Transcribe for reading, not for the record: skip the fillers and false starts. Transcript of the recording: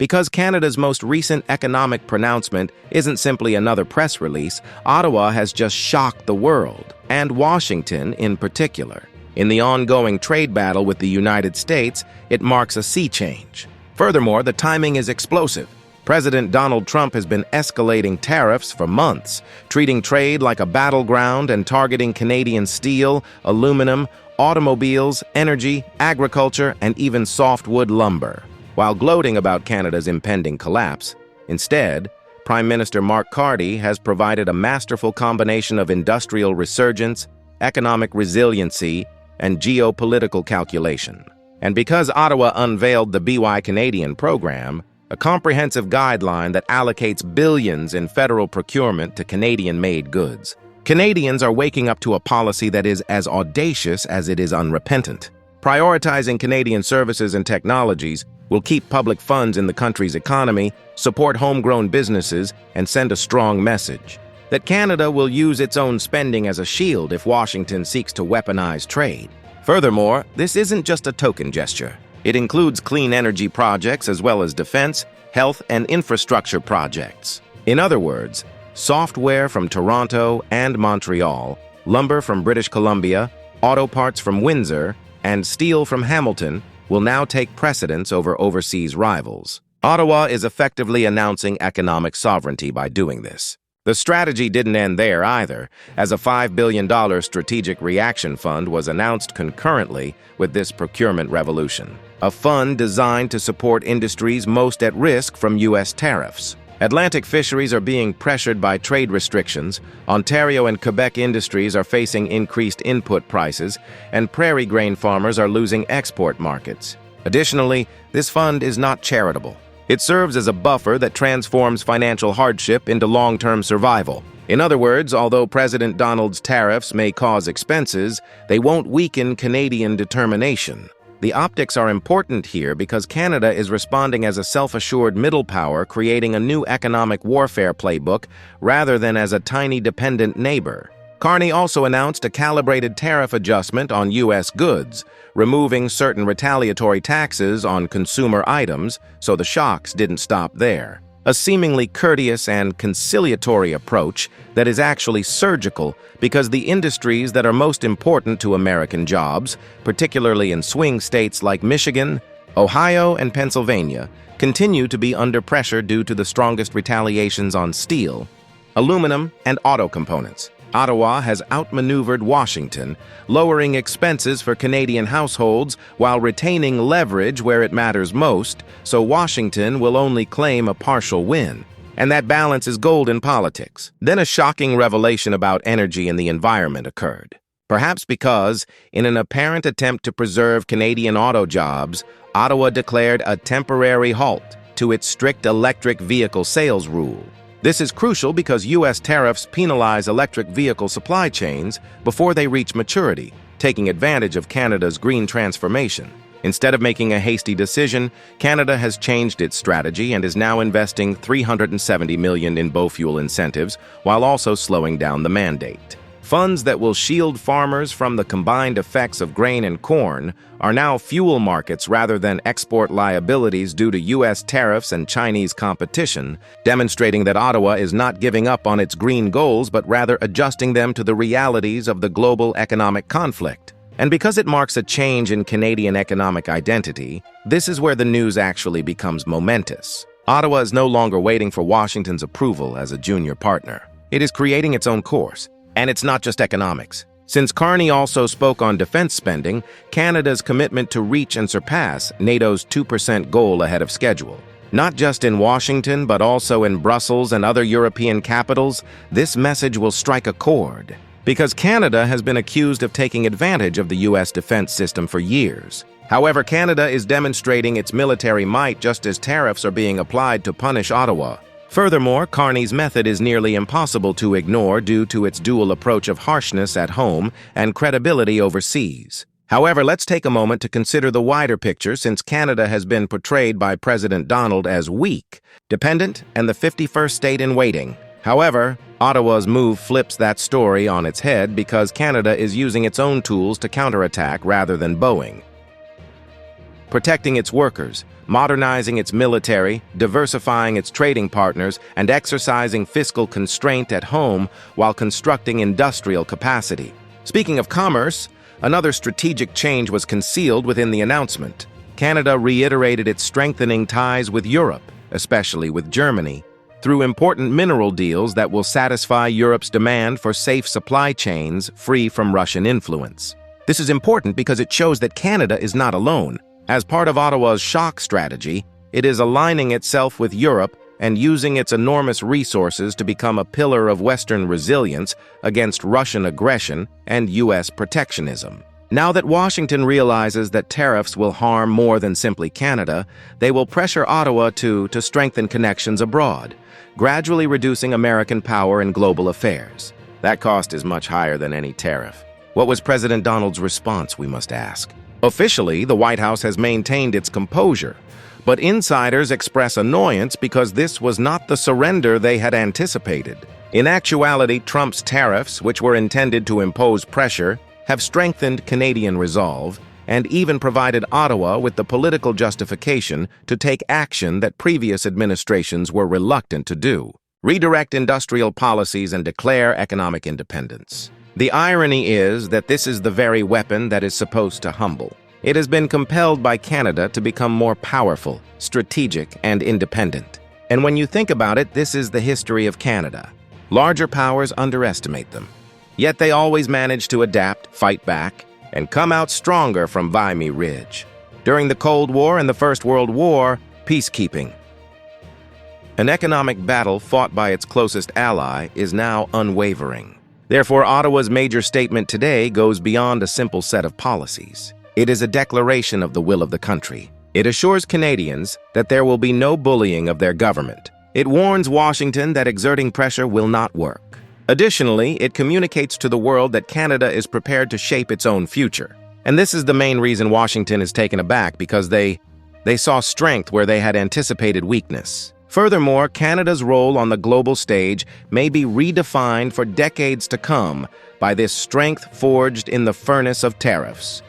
Because Canada's most recent economic pronouncement isn't simply another press release, Ottawa has just shocked the world, and Washington in particular. In the ongoing trade battle with the United States, it marks a sea change. Furthermore, the timing is explosive. President Donald Trump has been escalating tariffs for months, treating trade like a battleground and targeting Canadian steel, aluminum, automobiles, energy, agriculture, and even softwood lumber. While gloating about Canada's impending collapse, instead, Prime Minister Mark Carney has provided a masterful combination of industrial resurgence, economic resiliency, and geopolitical calculation. And because Ottawa unveiled the BY Canadian program, a comprehensive guideline that allocates billions in federal procurement to Canadian-made goods, Canadians are waking up to a policy that is as audacious as it is unrepentant. Prioritizing Canadian services and technologies will keep public funds in the country's economy, support homegrown businesses, and send a strong message that Canada will use its own spending as a shield if Washington seeks to weaponize trade. Furthermore, this isn't just a token gesture. It includes clean energy projects as well as defense, health, and infrastructure projects. In other words, software from Toronto and Montreal, lumber from British Columbia, auto parts from Windsor, and steel from Hamilton will now take precedence over overseas rivals. Ottawa is effectively announcing economic sovereignty by doing this. The strategy didn't end there either, as a $5 billion strategic reaction fund was announced concurrently with this procurement revolution. A fund designed to support industries most at risk from U.S. tariffs. Atlantic fisheries are being pressured by trade restrictions, Ontario and Quebec industries are facing increased input prices, and prairie grain farmers are losing export markets. Additionally, this fund is not charitable. It serves as a buffer that transforms financial hardship into long-term survival. In other words, although President Donald's tariffs may cause expenses, they won't weaken Canadian determination. The optics are important here because Canada is responding as a self-assured middle power, creating a new economic warfare playbook rather than as a tiny dependent neighbor. Carney also announced a calibrated tariff adjustment on U.S. goods, removing certain retaliatory taxes on consumer items, so the shocks didn't stop there. A seemingly courteous and conciliatory approach that is actually surgical because the industries that are most important to American jobs, particularly in swing states like Michigan, Ohio, and Pennsylvania, continue to be under pressure due to the strongest retaliations on steel, aluminum, and auto components. Ottawa has outmaneuvered Washington, lowering expenses for Canadian households while retaining leverage where it matters most, so Washington will only claim a partial win. And that balance is gold in politics. Then a shocking revelation about energy and the environment occurred. Perhaps because, in an apparent attempt to preserve Canadian auto jobs, Ottawa declared a temporary halt to its strict electric vehicle sales rule. This is crucial because U.S. tariffs penalize electric vehicle supply chains before they reach maturity, taking advantage of Canada's green transformation. Instead of making a hasty decision, Canada has changed its strategy and is now investing $370 million in biofuel incentives while also slowing down the mandate. Funds that will shield farmers from the combined effects of grain and corn are now fuel markets rather than export liabilities due to U.S. tariffs and Chinese competition, demonstrating that Ottawa is not giving up on its green goals but rather adjusting them to the realities of the global economic conflict. And because it marks a change in Canadian economic identity, this is where the news actually becomes momentous. Ottawa is no longer waiting for Washington's approval as a junior partner. It is creating its own course. And it's not just economics. Since Carney also spoke on defense spending, Canada's commitment to reach and surpass NATO's 2% goal ahead of schedule. Not just in Washington, but also in Brussels and other European capitals, this message will strike a chord. Because Canada has been accused of taking advantage of the U.S. defense system for years. However, Canada is demonstrating its military might just as tariffs are being applied to punish Ottawa. Furthermore, Carney's method is nearly impossible to ignore due to its dual approach of harshness at home and credibility overseas. However, let's take a moment to consider the wider picture since Canada has been portrayed by President Donald as weak, dependent, and the 51st state in waiting. However, Ottawa's move flips that story on its head because Canada is using its own tools to counterattack rather than bowing. protecting its workers, modernizing its military, diversifying its trading partners, and exercising fiscal constraint at home while constructing industrial capacity. Speaking of commerce, another strategic change was concealed within the announcement. Canada reiterated its strengthening ties with Europe, especially with Germany, through important mineral deals that will satisfy Europe's demand for safe supply chains free from Russian influence. This is important because it shows that Canada is not alone. As part of Ottawa's shock strategy, it is aligning itself with Europe and using its enormous resources to become a pillar of Western resilience against Russian aggression and U.S. protectionism. Now that Washington realizes that tariffs will harm more than simply Canada, they will pressure Ottawa to strengthen connections abroad, gradually reducing American power in global affairs. That cost is much higher than any tariff. What was President Donald's response, we must ask? Officially, the White House has maintained its composure, but insiders express annoyance because this was not the surrender they had anticipated. In actuality, Trump's tariffs, which were intended to impose pressure, have strengthened Canadian resolve and even provided Ottawa with the political justification to take action that previous administrations were reluctant to do: redirect industrial policies and declare economic independence. The irony is that this is the very weapon that is supposed to humble. It has been compelled by Canada to become more powerful, strategic, and independent. And when you think about it, this is the history of Canada. Larger powers underestimate them. Yet they always manage to adapt, fight back, and come out stronger from Vimy Ridge. During the Cold War and the First World War, peacekeeping. An economic battle fought by its closest ally is now unwavering. Therefore, Ottawa's major statement today goes beyond a simple set of policies. It is a declaration of the will of the country. It assures Canadians that there will be no bullying of their government. It warns Washington that exerting pressure will not work. Additionally, it communicates to the world that Canada is prepared to shape its own future. And this is the main reason Washington is taken aback, because they saw strength where they had anticipated weakness. Furthermore, Canada's role on the global stage may be redefined for decades to come by this strength forged in the furnace of tariffs.